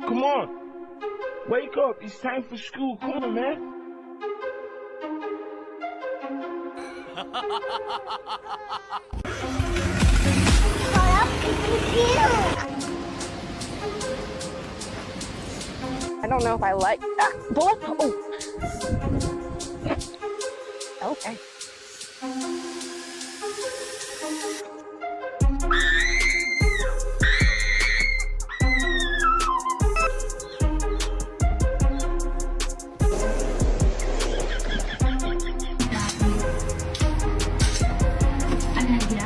Come on. Wake up. It's time for school. Come on, man. I don't know if I like that. Boy, oh. Okay. أنا